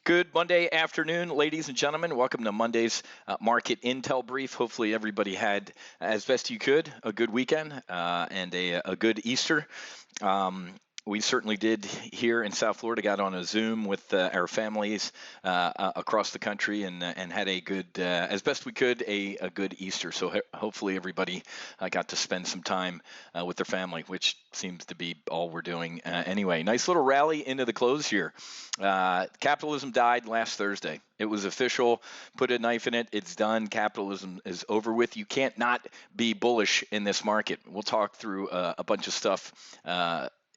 Good Monday afternoon, ladies and gentlemen. Welcome to Monday's Market Intel Brief. Hopefully everybody had, as best you could, a good weekend and a good Easter. We certainly did here in South Florida, got on a Zoom with our families across the country and had a good, as best we could, a good Easter. So hopefully everybody got to spend some time with their family, which seems to be all we're doing anyway. Nice little rally into the close here. Capitalism died last Thursday. It was official. Put a knife in it. It's done. Capitalism is over with. You can't not be bullish in this market. We'll talk through a bunch of stuff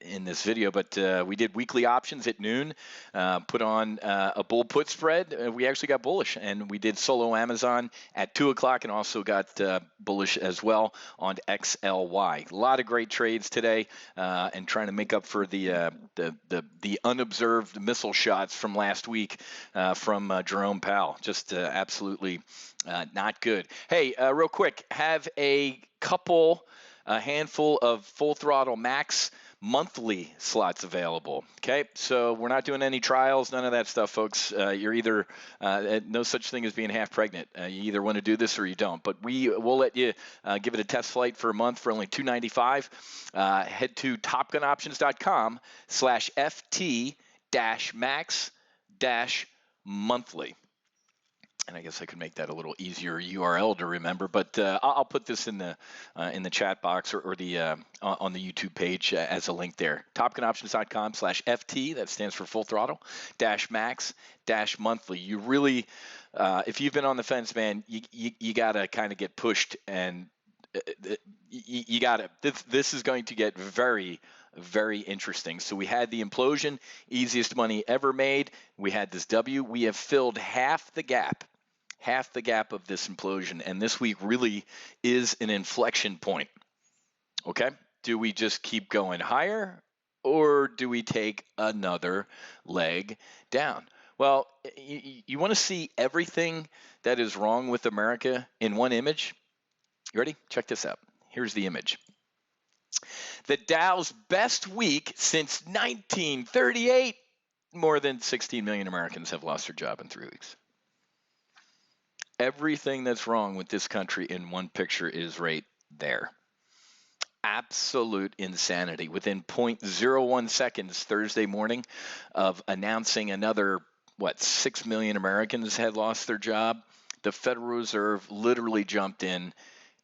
in this video, but we did weekly options at noon, put on a bull put spread. We actually got bullish, and we did solo Amazon at 2 o'clock and also got bullish as well on XLY. A lot of great trades today and trying to make up for the unobserved missile shots from last week from Jerome Powell. Just absolutely not good. Hey, real quick, have a handful of Full Throttle Max monthly slots available. Okay, so we're not doing any trials, none of that stuff, folks. You're either no such thing as being half pregnant. You either want to do this or you don't. But we'll let you give it a test flight for a month for only $295. Head to topgunoptions.com/FT-max-monthly. And I guess I could make that a little easier URL to remember, but I'll put this in the chat box or the on the YouTube page as a link there. Topgunoptions.com/FT, that stands for Full Throttle -max-monthly. You really, if you've been on the fence, man, you gotta kind of get pushed, and you gotta. This is going to get very, very interesting. So we had the implosion, easiest money ever made. We had this W. We have filled half the gap of this implosion, and this week really is an inflection point. Okay, do we just keep going higher, or do we take another leg down? Well, you want to see everything that is wrong with America in one image? You ready? Check this out. Here's the image. The Dow's best week since 1938. More than 16 million Americans have lost their job in 3 weeks. Everything that's wrong with this country in one picture is right there. Absolute insanity. Within 0.01 seconds Thursday morning of announcing another, 6 million Americans had lost their job, the Federal Reserve literally jumped in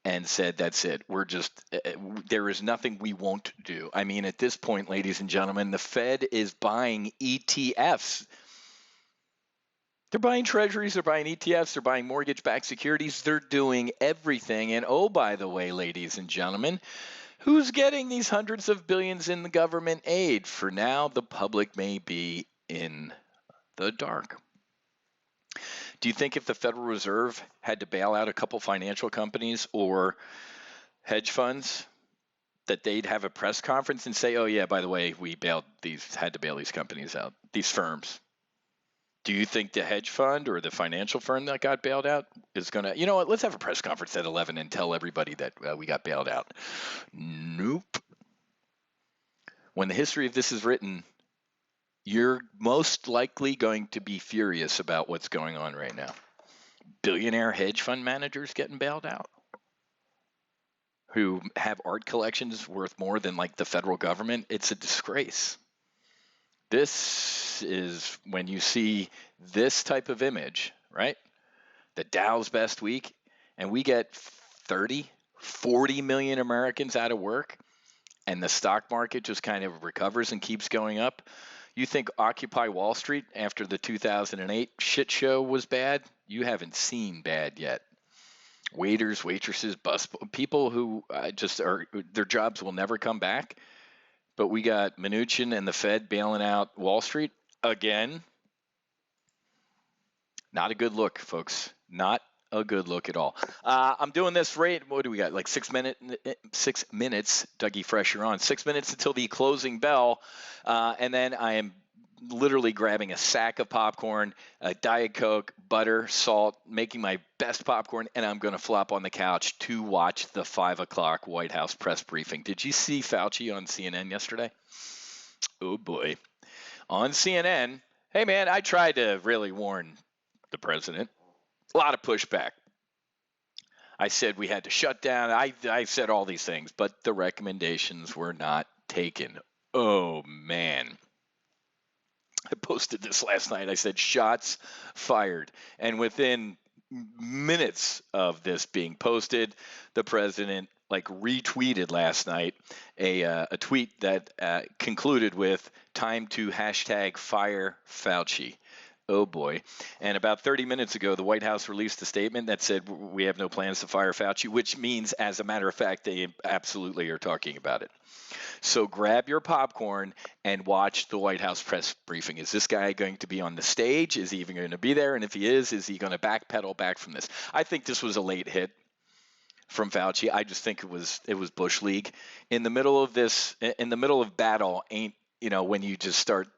and said, that's it. There is nothing we won't do. I mean, at this point, ladies and gentlemen, the Fed is buying ETFs. They're buying treasuries, they're buying ETFs, they're buying mortgage-backed securities, they're doing everything. And oh, by the way, ladies and gentlemen, who's getting these hundreds of billions in the government aid? For now, the public may be in the dark. Do you think if the Federal Reserve had to bail out a couple financial companies or hedge funds, that they'd have a press conference and say, oh yeah, by the way, we had to bail these companies out, these firms? Do you think the hedge fund or the financial firm that got bailed out is going to, you know what, let's have a press conference at 11 and tell everybody that we got bailed out? Nope. When the history of this is written, you're most likely going to be furious about what's going on right now. Billionaire hedge fund managers getting bailed out who have art collections worth more than like the federal government. It's a disgrace. This is when you see this type of image, right? The Dow's best week, and we get 30, 40 million Americans out of work, and the stock market just kind of recovers and keeps going up. You think Occupy Wall Street after the 2008 shit show was bad? You haven't seen bad yet. Waiters, waitresses, people who their jobs will never come back. But we got Mnuchin and the Fed bailing out Wall Street again. Not a good look, folks. Not a good look at all. I'm doing this right. What do we got? Like 6 minutes. Dougie Fresh, you're on. 6 minutes until the closing bell, and then I am literally grabbing a sack of popcorn, a Diet Coke, butter, salt, making my best popcorn, and I'm going to flop on the couch to watch the 5 o'clock White House press briefing. Did you see Fauci on CNN yesterday? Oh, boy. On CNN, Hey, man, I tried to really warn the president. A lot of pushback. I said we had to shut down. I said all these things, but the recommendations were not taken. Oh, man. I posted this last night. I said shots fired. And within minutes of this being posted, the president retweeted last night a tweet that concluded with time to hashtag fire Fauci. Oh boy. And about 30 minutes ago, the White House released a statement that said we have no plans to fire Fauci, which means, as a matter of fact, they absolutely are talking about it. So grab your popcorn and watch the White House press briefing. Is this guy going to be on the stage? Is he even going to be there? And if he is he going to backpedal back from this? I think this was a late hit from Fauci. I just think it was Bush League. In the middle of battle, ain't, when you just start,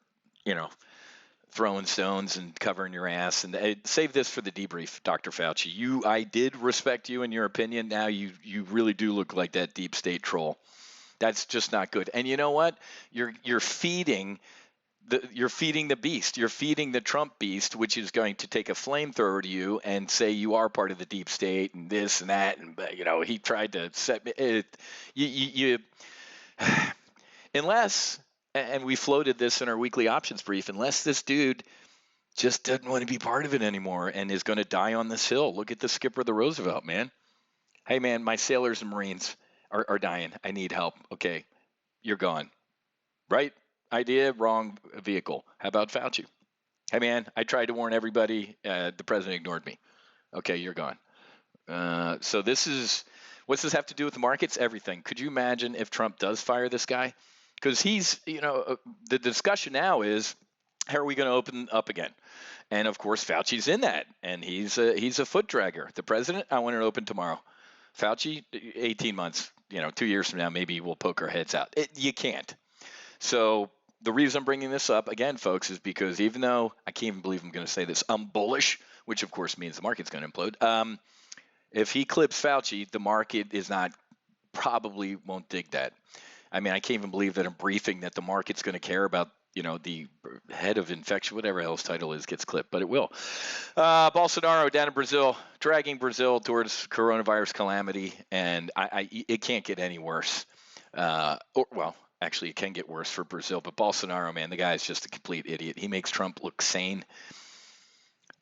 throwing stones and covering your ass. And save this for the debrief, Dr. Fauci. I did respect you and your opinion. Now you really do look like that deep state troll. That's just not good. And you know what? You're feeding the beast. You're feeding the Trump beast, which is going to take a flamethrower to you and say you are part of the deep state and this and that. And he tried to set me. Unless, and we floated this in our weekly options brief, unless this dude just doesn't want to be part of it anymore and is going to die on this hill. Look at the skipper of the Roosevelt, man. Hey, man, my sailors and Marines are dying. I need help. Okay, you're gone. Right idea, wrong vehicle. How about Fauci? Hey, man, I tried to warn everybody. The president ignored me. Okay, you're gone. So what's this have to do with the markets? Everything. Could you imagine if Trump does fire this guy? Because he's, the discussion now is, how are we going to open up again? And of course, Fauci's in that, and he's a foot dragger. The president, I want it open tomorrow. Fauci, 18 months, 2 years from now, maybe we'll poke our heads out. You can't. So the reason I'm bringing this up again, folks, is because even though I can't even believe I'm going to say this, I'm bullish, which of course means the market's going to implode. If he clips Fauci, the market probably won't dig that. I mean, I can't even believe that I'm briefing that the market's going to care about, the head of infection, whatever his title is, gets clipped, but it will. Bolsonaro down in Brazil, dragging Brazil towards coronavirus calamity, and it can't get any worse. Actually, it can get worse for Brazil, but Bolsonaro, man, the guy is just a complete idiot. He makes Trump look sane.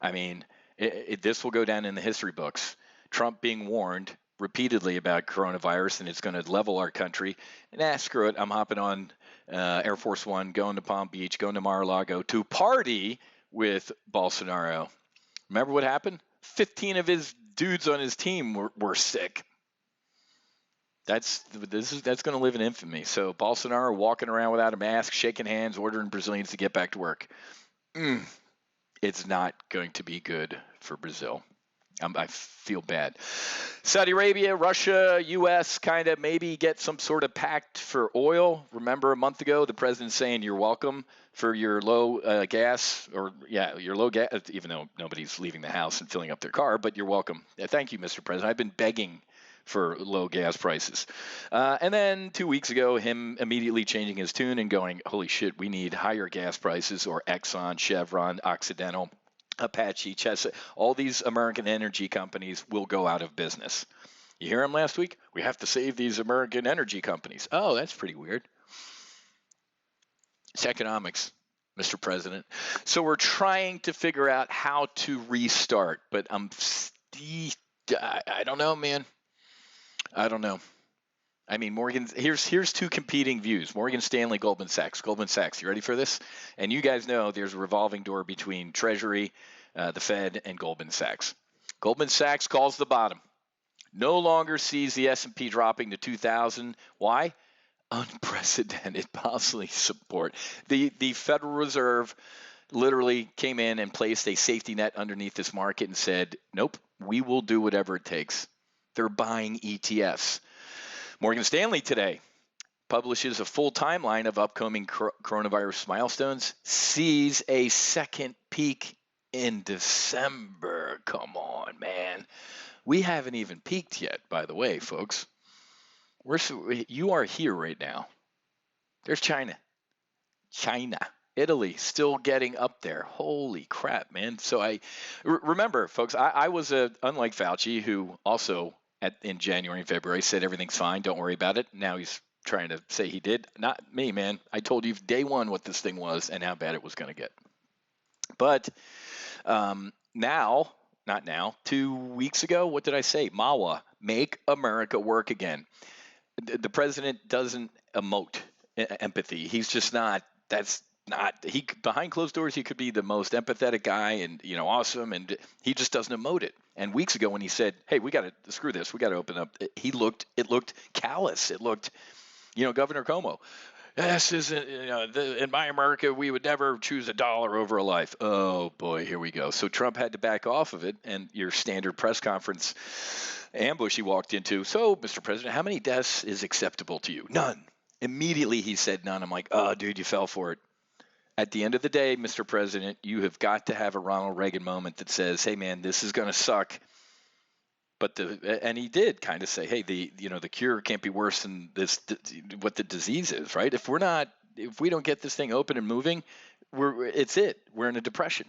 I mean, this will go down in the history books. Trump being warned repeatedly about coronavirus, and it's going to level our country. And screw it, I'm hopping on Air Force One, going to Palm Beach, going to Mar-a-Lago to party with Bolsonaro. Remember what happened? 15 of his dudes on his team were sick. That's going to live in infamy. So Bolsonaro walking around without a mask, shaking hands, ordering Brazilians to get back to work. It's not going to be good for Brazil. I feel bad. Saudi Arabia, Russia, U.S. kind of maybe get some sort of pact for oil. Remember a month ago, the president saying you're welcome for your low gas, your low gas, even though nobody's leaving the house and filling up their car, but you're welcome. Thank you, Mr. President. I've been begging for low gas prices. And then 2 weeks ago, him immediately changing his tune and going, holy shit, we need higher gas prices, or Exxon, Chevron, Occidental, Apache, Chesapeake, all these American energy companies will go out of business. You hear him last week? We have to save these American energy companies. Oh, that's pretty weird. It's economics, Mr. President. So we're trying to figure out how to restart, but I don't know, man. I don't know. I mean, here's two competing views. Morgan Stanley, Goldman Sachs. Goldman Sachs, you ready for this? And you guys know there's a revolving door between Treasury, the Fed, and Goldman Sachs. Goldman Sachs calls the bottom. No longer sees the S&P dropping to 2,000. Why? Unprecedented policy support. The Federal Reserve literally came in and placed a safety net underneath this market and said, nope, we will do whatever it takes. They're buying ETFs. Morgan Stanley today publishes a full timeline of upcoming coronavirus milestones, sees a second peak in December. Come on, man. We haven't even peaked yet, by the way, folks. You are here right now. There's China. Italy still getting up there. Holy crap, man. So remember, folks, I was unlike Fauci, who also in January and February said everything's fine, don't worry about it. Now he's trying to say he did. Not me, man. I told you day one what this thing was and how bad it was going to get. But not now, 2 weeks ago, what did I say? MAWA, make America work again. The president doesn't emote empathy. He's just not. That's not. He behind closed doors, he could be the most empathetic guy and awesome, and he just doesn't emote it. And weeks ago, when he said, "Hey, we got to screw this. We got to open up," it looked callous. It looked, Governor Cuomo. This isn't, in my America, we would never choose a dollar over a life. Oh, boy, here we go. So Trump had to back off of it, and your standard press conference ambush he walked into. So, Mr. President, how many deaths is acceptable to you? None. Immediately he said none. I'm like, oh, dude, you fell for it. At the end of the day, Mr. President, you have got to have a Ronald Reagan moment that says, hey, man, this is going to suck. But and he did kind of say, hey, the cure can't be worse than this, what the disease is, right? If we don't get this thing open and moving, we're in a depression.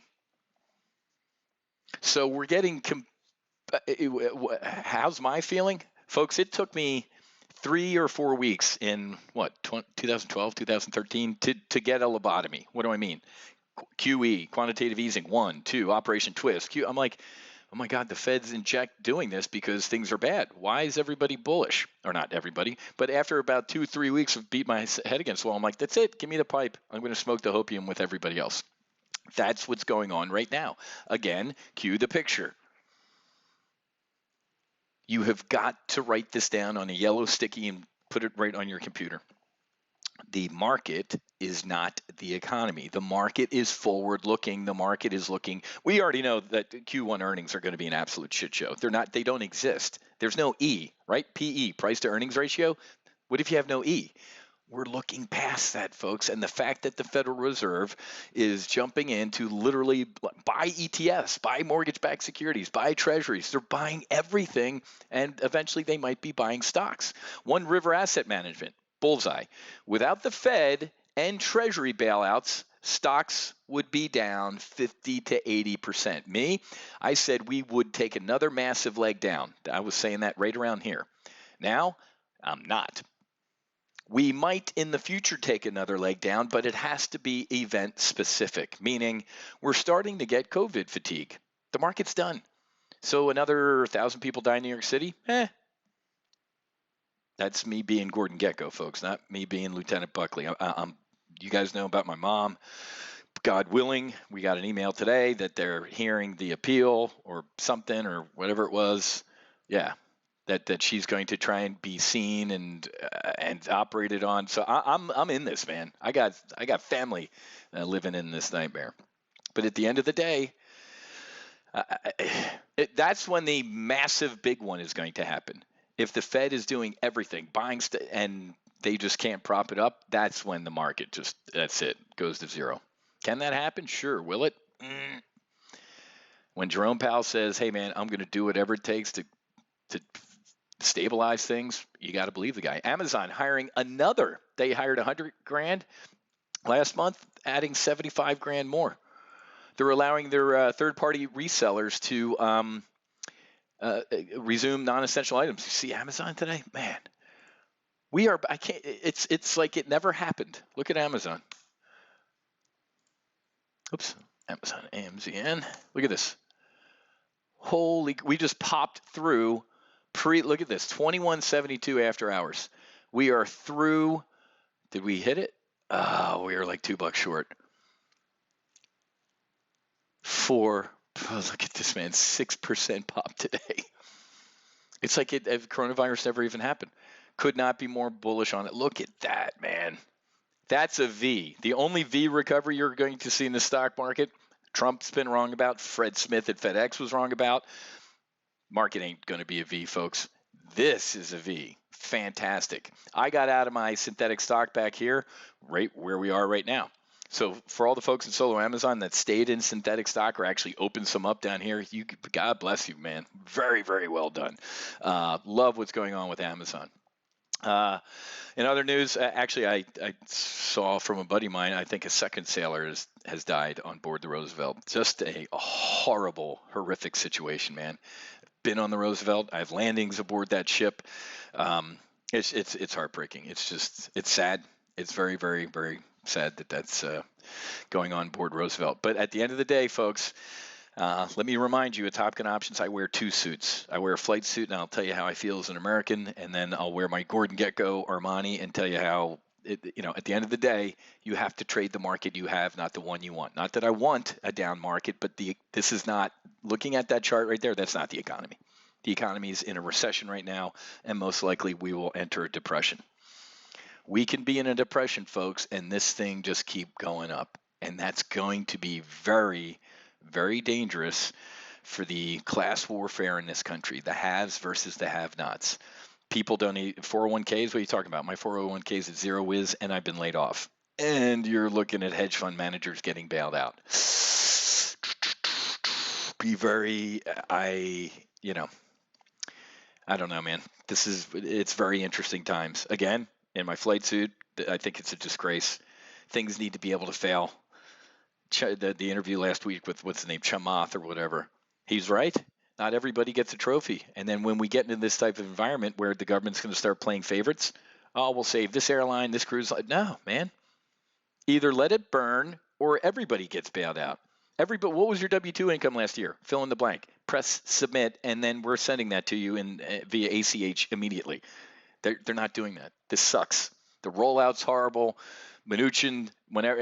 So we're getting, how's my feeling? Folks, it took me 3 or 4 weeks in 2012, 2013 to get a lobotomy. What do I mean? QE, quantitative easing, 1, 2, Operation Twist. I'm like, oh my God, the Fed's doing this because things are bad. Why is everybody bullish? Or not everybody, but after about 2-3 weeks of beat my head against the wall, I'm like, that's it. Give me the pipe. I'm going to smoke the hopium with everybody else. That's what's going on right now. Again, cue the picture. You have got to write this down on a yellow sticky and put it right on your computer. The market is not the economy. The market is forward-looking. The market is looking. We already know that Q1 earnings are going to be an absolute shit show. They're not. They don't exist. There's no E, right? PE, price to earnings ratio. What if you have no E? We're looking past that, folks. And the fact that the Federal Reserve is jumping in to literally buy ETFs, buy mortgage-backed securities, buy treasuries. They're buying everything, and eventually they might be buying stocks. One River Asset Management. Bullseye. Without the Fed and Treasury bailouts, stocks would be down 50 to 80%. I said we would take another massive leg down. I was saying that right around here. Now, I'm not. We might in the future take another leg down, but it has to be event specific, meaning we're starting to get COVID fatigue. The market's done. So another 1,000 people die in New York City? That's me being Gordon Gekko, folks, not me being Lieutenant Buckley. You guys know about my mom. God willing, we got an email today that they're hearing the appeal or something or whatever it was. Yeah, that she's going to try and be seen and operated on. So I'm in this, man. I got family living in this nightmare. But at the end of the day, that's when the massive big one is going to happen. If the Fed is doing everything, buying and they just can't prop it up, that's when the market that's it, goes to zero. Can that happen? Sure. Will it? When Jerome Powell says, hey, man, I'm going to do whatever it takes to stabilize things, you got to believe the guy. Amazon hiring they hired 100 grand last month, adding 75 grand more. They're allowing their third-party resellers to resume non-essential items. You see Amazon today? Man, it's like it never happened. Look at Amazon. Oops, Amazon, AMZN. Look at this. We just popped through look at this, 2172 after hours. We are through, did we hit it? Oh, we are like $2 short. Look at this, man, 6% pop today. It's like if coronavirus never even happened. Could not be more bullish on it. Look at that, man. That's a V. The only V recovery you're going to see in the stock market, Trump's been wrong about, Fred Smith at FedEx was wrong about. Market ain't going to be a V, folks. This is a V. Fantastic. I got out of my synthetic stock back here, right where we are right now. So for all the folks in solo Amazon that stayed in synthetic stock or actually opened some up down here, God bless you, man. Very, very well done. Love what's going on with Amazon. Uh, in other news, actually, I saw from a buddy of mine, I think a second sailor has died on board the Roosevelt. Just a horrible, horrific situation, man. Been on the Roosevelt. I have landings aboard that ship. Um, it's heartbreaking. It's sad. It's very, very, very sad that that's going on board Roosevelt. But at the end of the day, folks, let me remind you, at Top Gun Options, I wear two suits. I wear a flight suit, and I'll tell you how I feel as an American, and then I'll wear my Gordon Gekko Armani and tell you how, at the end of the day, you have to trade the market you have, not the one you want. Not that I want a down market, but this is not, looking at that chart right there, that's not the economy. The economy is in a recession right now, and most likely we will enter a depression. We can be in a depression, folks, and this thing just keep going up. And that's going to be very, very dangerous for the class warfare in this country, the haves versus the have-nots. People don't need 401ks. What are you talking about? My 401k is at zero whiz, and I've been laid off. And you're looking at hedge fund managers getting bailed out. Be very, I don't know, man. It's very interesting times. Again, in my flight suit, I think it's a disgrace. Things need to be able to fail. The interview last week with what's the name, Chamath or whatever, he's right. Not everybody gets a trophy. And then when we get into this type of environment where the government's going to start playing favorites, oh, we'll save this airline, this cruise line. No, man. Either let it burn or everybody gets bailed out. Everybody, what was your W-2 income last year? Fill in the blank. Press submit, and then we're sending that to you via ACH immediately. They're not doing that. This sucks. The rollout's horrible. Mnuchin, whenever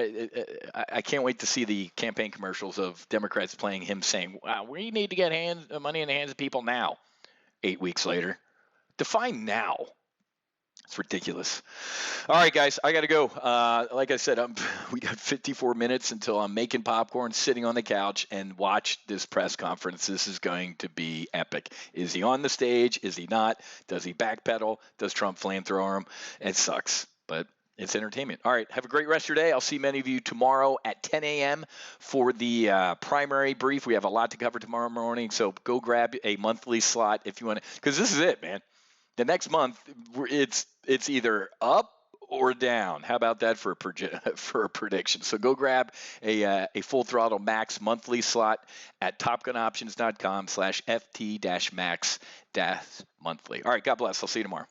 I can't wait to see the campaign commercials of Democrats playing him saying, "Wow, we need to get money in the hands of people now." 8 weeks later, define now. It's ridiculous. All right, guys, I got to go. Like I said, we got 54 minutes until I'm making popcorn, sitting on the couch, and watch this press conference. This is going to be epic. Is he on the stage? Is he not? Does he backpedal? Does Trump flamethrower him? It sucks, but it's entertainment. All right, have a great rest of your day. I'll see many of you tomorrow at 10 a.m. for the primary brief. We have a lot to cover tomorrow morning, so go grab a monthly slot if you want to, because this is it, man. The next month, it's either up or down. How about that for a prediction? So go grab a full throttle max monthly slot at topgunoptions.com/ft-max-monthly. All right, God bless. I'll see you tomorrow.